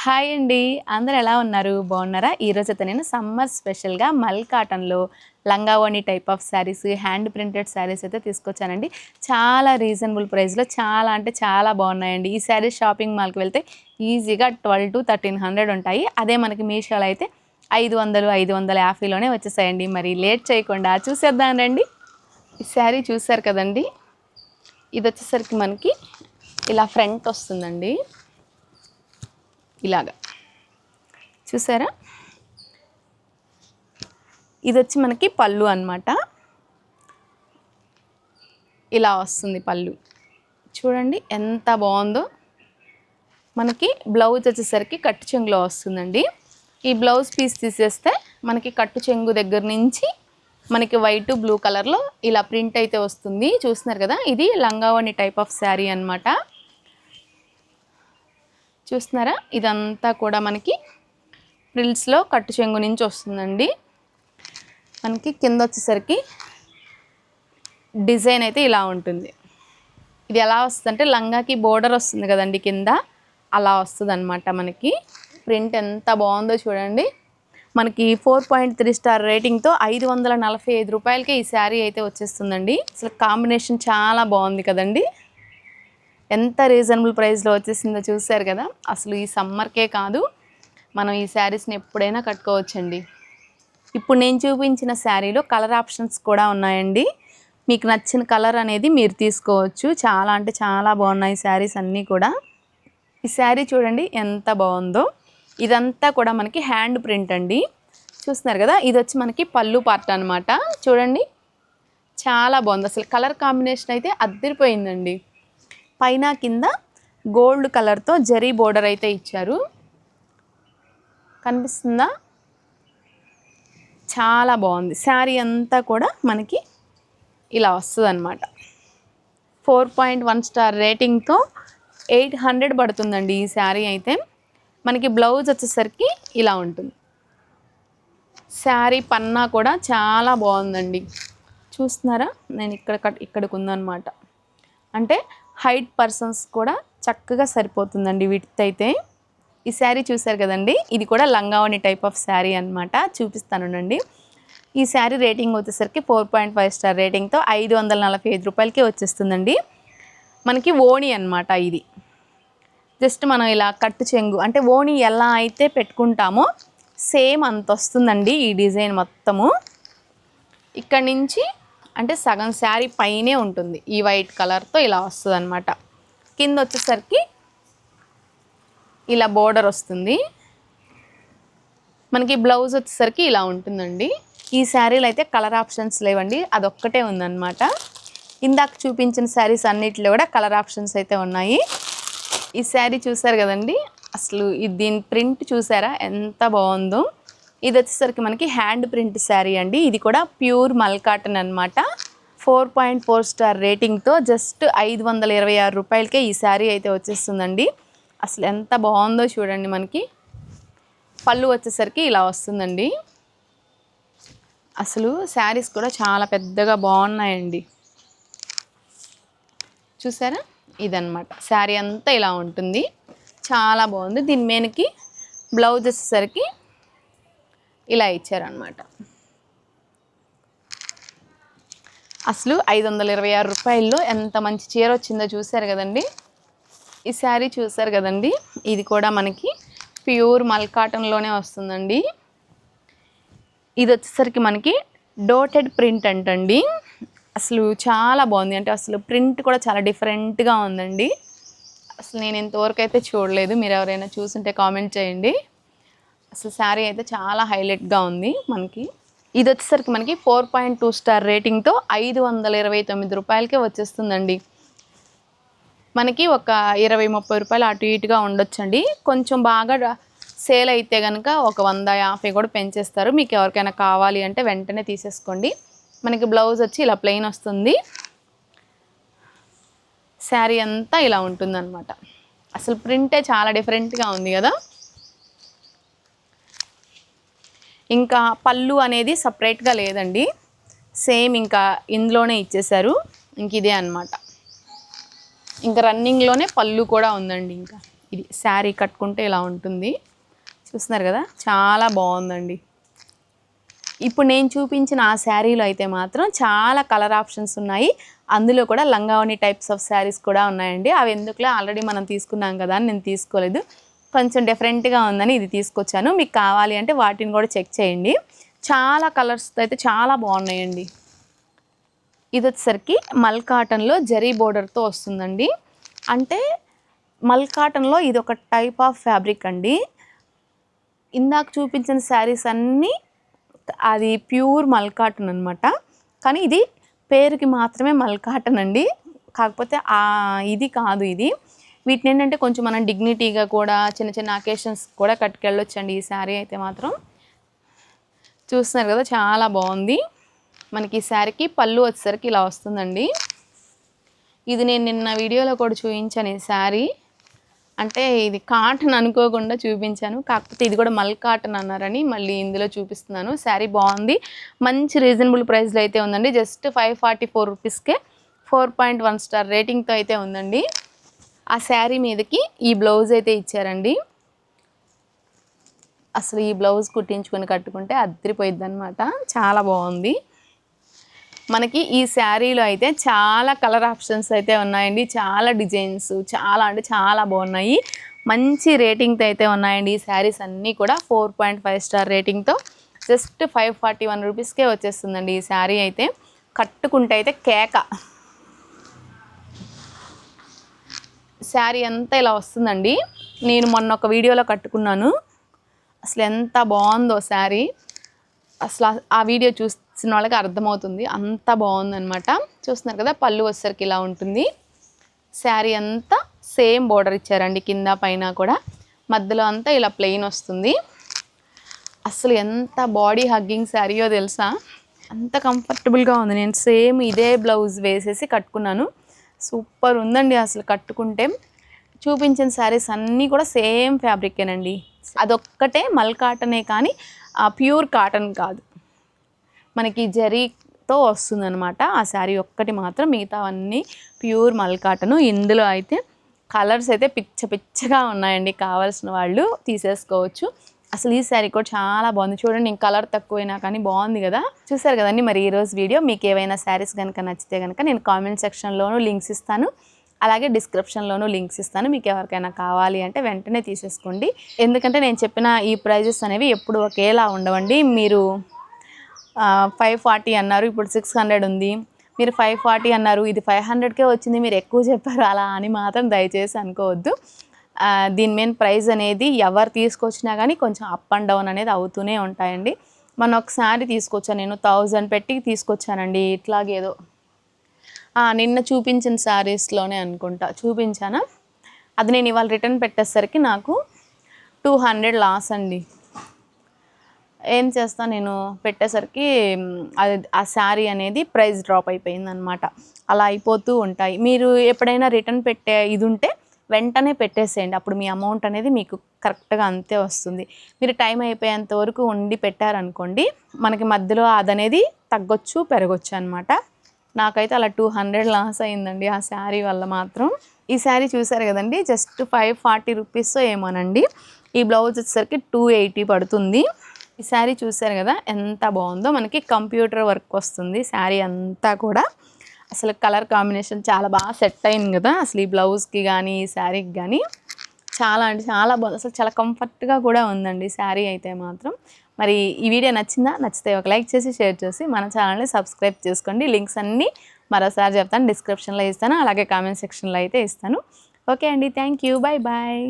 Hi అండి. అందరూ ఎలా ఉన్నారు? బాగున్నారా? ఈరోజైతే నేను సమ్మర్ స్పెషల్‌గా మల్ కాటన్‌లో లంగా ఓణి type of saris, hand printed saris అయితే తీసుకొచ్చానండి. చాలా రీజనబుల్ ప్రైస్‌లో చాలా అంటే చాలా బాగున్నాయండి. ఈ శారీస్ షాపింగ్ మాల్‌కి వెళ్తే ఈజీగా 1200-1300 ఉంటాయి. అదే మనకి మీషోలో అయితే 500, 550లోనే వచ్చేసాయండి. మరి లేట్ చేయకుండా చూసేద్దాం రండి. ఈ శారీ చూసారు కదండి. ఇది వచ్చేసరికి మనకి ఇలా ఫ్రంట్ వస్తుందండి. ఇలాగా చూసారా? ఇది వచ్చి మనకి పళ్ళు అన్నమాట. ఇలా వస్తుంది పళ్ళు. చూడండి ఎంత బాగుందో. మనకి బ్లౌజ్ వచ్చేసరికి కట్టు చెంగులో వస్తుందండి. ఈ బ్లౌజ్ పీస్ తీసేస్తే మనకి కట్టు చెంగు దగ్గర నుంచి మనకి వైట్ బ్లూ కలర్లో ఇలా ప్రింట్ అయితే వస్తుంది. చూస్తున్నారు కదా, ఇది లంగావోణి టైప్ ఆఫ్ శారీ అన్నమాట. చూస్తున్నారా? ఇదంతా కూడా మనకి ఫ్రిల్స్లో కట్టు చెంగు నుంచి వస్తుందండి. మనకి కింద వచ్చేసరికి డిజైన్ అయితే ఇలా ఉంటుంది. ఇది ఎలా వస్తుందంటే లంగాకి బోర్డర్ వస్తుంది కదండి కింద, అలా వస్తుంది అనమాట. మనకి ప్రింట్ ఎంత బాగుందో చూడండి. మనకి 4.3 స్టార్ రేటింగ్తో 545 రూపాయలకే ఈ శారీ అయితే వచ్చేస్తుందండి. అసలు కాంబినేషన్ చాలా బాగుంది కదండి. ఎంత రీజనబుల్ ప్రైస్లో వచ్చేసిందో చూసారు కదా. అసలు ఈ సమ్మర్కే కాదు, మనం ఈ శారీస్ని ఎప్పుడైనా కట్టుకోవచ్చండి. ఇప్పుడు నేను చూపించిన శారీలో కలర్ ఆప్షన్స్ కూడా ఉన్నాయండి. మీకు నచ్చిన కలర్ అనేది మీరు తీసుకోవచ్చు. చాలా అంటే చాలా బాగున్నాయి శారీస్ అన్నీ కూడా. ఈ శారీ చూడండి ఎంత బాగుందో. ఇదంతా కూడా మనకి హ్యాండ్ ప్రింట్ అండి. చూస్తున్నారు కదా, ఇది వచ్చి మనకి పళ్ళు పార్ట్ అనమాట. చూడండి చాలా బాగుంది. అసలు కలర్ కాంబినేషన్ అయితే అద్దరిపోయిందండి. పైన కింద గోల్డ్ కలర్తో జరీ బోర్డర్ అయితే ఇచ్చారు. కనిపిస్తుందా? చాలా బాగుంది. శారీ అంతా కూడా మనకి ఇలా వస్తుంది అనమాట. 4.1 స్టార్ రేటింగ్తో 800 పడుతుందండి ఈ శారీ అయితే. మనకి బ్లౌజ్ వచ్చేసరికి ఇలా ఉంటుంది. శారీ పన్నా కూడా చాలా బాగుందండి. చూస్తున్నారా? నేను ఇక్కడికి ఉందన్నమాట. అంటే హైట్ పర్సన్స్ కూడా చక్కగా సరిపోతుందండి విడ్త్ అయితే. ఈ శారీ చూసారు కదండి, ఇది కూడా లంగావోణి టైప్ ఆఫ్ శారీ అనమాట. చూపిస్తానండి. ఈ శారీ రేటింగ్ వచ్చేసరికి 4.5 స్టార్ రేటింగ్తో 545 రూపాయలకి వచ్చేస్తుందండి. మనకి ఓణి అనమాట. ఇది జస్ట్ మనం ఇలా కట్టు చెంగు అంటే ఓణి ఎలా అయితే పెట్టుకుంటామో సేమ్ అంత వస్తుందండి ఈ డిజైన్ మొత్తము. ఇక్కడ నుంచి అంటే సగం శారీ పైనే ఉంటుంది. ఈ వైట్ కలర్తో ఇలా వస్తుంది అనమాట. కింద వచ్చేసరికి ఇలా బోర్డర్ వస్తుంది. మనకి బ్లౌజ్ వచ్చేసరికి ఇలా ఉంటుందండి. ఈ శారీలో అయితే కలర్ ఆప్షన్స్ లేవండి, అదొక్కటే ఉందన్నమాట. ఇందాక చూపించిన శారీస్ అన్నిటిలో కూడా కలర్ ఆప్షన్స్ అయితే ఉన్నాయి. ఈ శారీ చూసారు కదండి, అసలు దీని ప్రింట్ చూసారా ఎంత బాగుందో. ఇది వచ్చేసరికి మనకి హ్యాండ్ ప్రింట్ శారీ అండి. ఇది కూడా ప్యూర్ మల్ కాటన్ అనమాట. 4.4 స్టార్ రేటింగ్తో జస్ట్ 526 రూపాయలకే ఈ శారీ అయితే వచ్చేస్తుందండి. అసలు ఎంత బాగుందో చూడండి. మనకి పళ్ళు వచ్చేసరికి ఇలా వస్తుందండి. అసలు శారీస్ కూడా చాలా పెద్దగా బాగున్నాయండి. చూసారా? ఇదన్నమాట శారీ అంతా ఇలా ఉంటుంది. చాలా బాగుంది. దీని మీదకి బ్లౌజ్ వచ్చేసరికి ఇలా ఇచ్చారనమాట. అసలు 526 రూపాయల్లో ఎంత మంచి చీర వచ్చిందో చూసారు కదండి. ఈ శారీ చూసారు కదండి, ఇది కూడా మనకి ప్యూర్ మల్ కాటన్లోనే వస్తుందండి. ఇది వచ్చేసరికి మనకి డోటెడ్ ప్రింట్ అంటండి. అసలు చాలా బాగుంది. అంటే అసలు ప్రింట్ కూడా చాలా డిఫరెంట్గా ఉందండి. అసలు నేను ఇంతవరకు అయితే చూడలేదు. మీరు ఎవరైనా చూసుంటే కామెంట్ చేయండి. అసలు శారీ అయితే చాలా హైలైట్గా ఉంది మనకి. ఇది వచ్చేసరికి మనకి 4.2 స్టార్ రేటింగ్తో 529 రూపాయలకే వచ్చేస్తుందండి. మనకి ఒక 20-30 రూపాయలు అటు ఇటుగా ఉండొచ్చండి. కొంచెం బాగా సేల్ అయితే కనుక ఒక 100-50 కూడా పెంచేస్తారు. మీకు ఎవరికైనా కావాలి అంటే వెంటనే తీసేసుకోండి. మనకి బ్లౌజ్ వచ్చి ఇలా ప్లెయిన్ వస్తుంది. శారీ అంతా ఇలా ఉంటుందన్నమాట. అసలు ప్రింటే చాలా డిఫరెంట్గా ఉంది కదా. ఇంకా పళ్ళు అనేది సపరేట్గా లేదండి, సేమ్ ఇంకా ఇందులోనే ఇచ్చేశారు. ఇంక ఇదే అనమాట. ఇంకా రన్నింగ్లోనే పళ్ళు కూడా ఉందండి. ఇంకా ఇది శారీ కట్టుకుంటే ఇలా ఉంటుంది, చూస్తున్నారు కదా, చాలా బాగుందండి. ఇప్పుడు నేను చూపించిన ఆ శారీలో అయితే మాత్రం చాలా కలర్ ఆప్షన్స్ ఉన్నాయి. అందులో కూడా లంగావని టైప్స్ ఆఫ్ శారీస్ కూడా ఉన్నాయండి. అవి ఎందుకులే, ఆల్రెడీ మనం తీసుకున్నాం కదా అని నేను తీసుకోలేదు. కొంచెం డిఫరెంట్గా ఉందని ఇది తీసుకొచ్చాను. మీకు కావాలి అంటే వాటిని కూడా చెక్ చేయండి. చాలా కలర్స్ అయితే చాలా బాగున్నాయండి. ఇది వచ్చేసరికి మల్ కాటన్లో జరీ బోర్డర్తో వస్తుందండి. అంటే మల్ కాటన్లో ఇది ఒక టైప్ ఆఫ్ ఫ్యాబ్రిక్ అండి. ఇందాక చూపించిన శారీస్ అన్నీ అది ప్యూర్ మల్ కాటన్ అనమాట. కానీ ఇది పేరుకి మాత్రమే మల్ కాటన్ అండి, కాకపోతే ఇది కాదు. ఇది వీటిని ఏంటంటే కొంచెం మనం డిగ్నిటీగా కూడా చిన్న చిన్న అకేషన్స్ కూడా కట్టుకెళ్ళొచ్చండి. ఈ శారీ అయితే మాత్రం చూస్తున్నారు కదా, చాలా బాగుంది. మనకి ఈ శారీకి పళ్ళు వచ్చేసరికి ఇలా వస్తుందండి. ఇది నేను నిన్న వీడియోలో కూడా చూపించాను. ఈ శారీ అంటే ఇది కాటన్ అనుకోకుండా చూపించాను, కాకపోతే ఇది కూడా మల్ కాటన్ అన్నారని మళ్ళీ ఇందులో చూపిస్తున్నాను. శారీ బాగుంది, మంచి రీజనబుల్ ప్రైస్లో అయితే ఉందండి. జస్ట్ 544 రూపీస్కే 4.1 స్టార్ రేటింగ్తో అయితే ఉందండి. ఆ శారీ మీదకి ఈ బ్లౌజ్ అయితే ఇచ్చారండి. అసలు ఈ బ్లౌజ్ కుట్టించుకొని కట్టుకుంటే అదిరిపోయిద్ది అనమాట, చాలా బాగుంది. మనకి ఈ శారీలో అయితే చాలా కలర్ ఆప్షన్స్ అయితే ఉన్నాయండి, చాలా డిజైన్స్, చాలా అంటే చాలా బాగున్నాయి. మంచి రేటింగ్తో అయితే ఉన్నాయండి. ఈ శారీస్ అన్నీ కూడా 4.5 స్టార్ రేటింగ్తో జస్ట్ 541 రూపీస్కే వచ్చేస్తుందండి. ఈ శారీ అయితే కట్టుకుంటే అయితే కేక. శారీ అంతా ఇలా వస్తుందండి. నేను మొన్న ఒక వీడియోలో కట్టుకున్నాను, అసలు ఎంత బాగుందో శారీ. అసలు ఆ వీడియో చూసిన వాళ్ళకి అర్థమవుతుంది, అంత బాగుందనమాట. చూస్తున్నారు కదా, పళ్ళు వచ్చేసరికి ఇలా ఉంటుంది. శారీ అంతా సేమ్ బోర్డర్ ఇచ్చారండి, కింద పైన కూడా. మధ్యలో అంతా ఇలా ప్లెయిన్ వస్తుంది. అసలు ఎంత బాడీ హగ్గింగ్ శారీయో తెలుసా, అంత కంఫర్టబుల్గా ఉంది. నేను సేమ్ ఇదే బ్లౌజ్ వేసేసి కట్టుకున్నాను, సూపర్ ఉందండి. అసలు కట్టుకుంటే చూపించిన శారీస్ అన్నీ కూడా సేమ్ ఫ్యాబ్రికేనండి. అదొక్కటే మల్ కాటనే, కానీ ప్యూర్ కాటన్ కాదు, మనకి జరీతో వస్తుందన్నమాట. ఆ శారీ ఒక్కటి మాత్రం, మిగతావన్నీ ప్యూర్ మల్ కాటను. ఇందులో అయితే కలర్స్ అయితే పిచ్చగా ఉన్నాయండి, కావాల్సిన వాళ్ళు తీసేసుకోవచ్చు. అసలు ఈ శారీ కూడా చాలా బాగుంది చూడండి. ఇంక కలర్ తక్కువైనా కానీ బాగుంది కదా. చూసారు కదండి మరి ఈరోజు వీడియో. మీకు ఏవైనా శారీస్ కనుక నచ్చితే కనుక నేను కామెంట్ సెక్షన్లోనూ లింక్స్ ఇస్తాను, అలాగే డిస్క్రిప్షన్లోనూ లింక్స్ ఇస్తాను. మీకు ఎవరికైనా కావాలి అంటే వెంటనే తీసేసుకోండి. ఎందుకంటే నేను చెప్పిన ఈ ప్రైజెస్ అనేవి ఎప్పుడు ఒకేలా ఉండవండి. మీరు 540 అన్నారు, ఇప్పుడు 600 ఉంది. మీరు 540 అన్నారు, ఇది 500కే వచ్చింది, మీరు ఎక్కువ చెప్పారు అలా అని మాత్రం దయచేసి అనుకోవద్దు. దీని మెయిన్ ప్రైస్ అనేది ఎవరు తీసుకొచ్చినా కానీ కొంచెం అప్ అండ్ డౌన్ అనేది అవుతూనే ఉంటాయండి. మొన్న ఒకసారి తీసుకొచ్చాను, నేను 1000 పెట్టి తీసుకొచ్చానండి. ఇట్లాగేదో నిన్న చూపించిన శారీస్లోనే అనుకుంటా చూపించానా, అది నేను ఇవాళ రిటర్న్ పెట్టేసరికి నాకు 200 లాస్ అండి. ఏం చేస్తా, నేను పెట్టేసరికి అది ఆ శారీ అనేది ప్రైస్ డ్రాప్ అయిపోయిందనమాట. అలా అయిపోతూ ఉంటాయి. మీరు ఎప్పుడైనా రిటర్న్ పెట్టే ఇది ఉంటే వెంటనే పెట్టేసేయండి, అప్పుడు మీ అమౌంట్ అనేది మీకు కరెక్ట్గా అంతే వస్తుంది. మీరు టైం అయిపోయేంత వరకు ఉండి పెట్టారనుకోండి, మనకి మధ్యలో అదనేది తగ్గొచ్చు పెరగొచ్చు అనమాట. నాకైతే అలా 200 లాస్ అయిందండి ఆ శారీ వల్ల మాత్రం. ఈ శారీ చూసారు కదండి, జస్ట్ 540 రూపీస్ ఏమోనండి. ఈ బ్లౌజ్ వచ్చేసరికి 280 పడుతుంది. ఈ శారీ చూసారు కదా ఎంత బాగుందో, మనకి కంప్యూటర్ వర్క్ వస్తుంది శారీ అంతా కూడా. అసలు కలర్ కాంబినేషన్ చాలా బాగా సెట్ అయింది కదా. అసలు ఈ బ్లౌజ్కి కానీ ఈ శారీకి కానీ చాలా అంటే చాలా బాగుంది. అసలు చాలా కంఫర్ట్గా కూడా ఉందండి శారీ అయితే మాత్రం. మరి ఈ వీడియో నచ్చిందా? నచ్చితే ఒక లైక్ చేసి షేర్ చేసి మన ఛానల్ని సబ్స్క్రైబ్ చేసుకోండి. లింక్స్ అన్నీ మరోసారి చెప్తాను, డిస్క్రిప్షన్లో ఇస్తాను, అలాగే కామెంట్ సెక్షన్లో అయితే ఇస్తాను. ఓకే అండి, థ్యాంక్ యూ, బాయ్ బాయ్.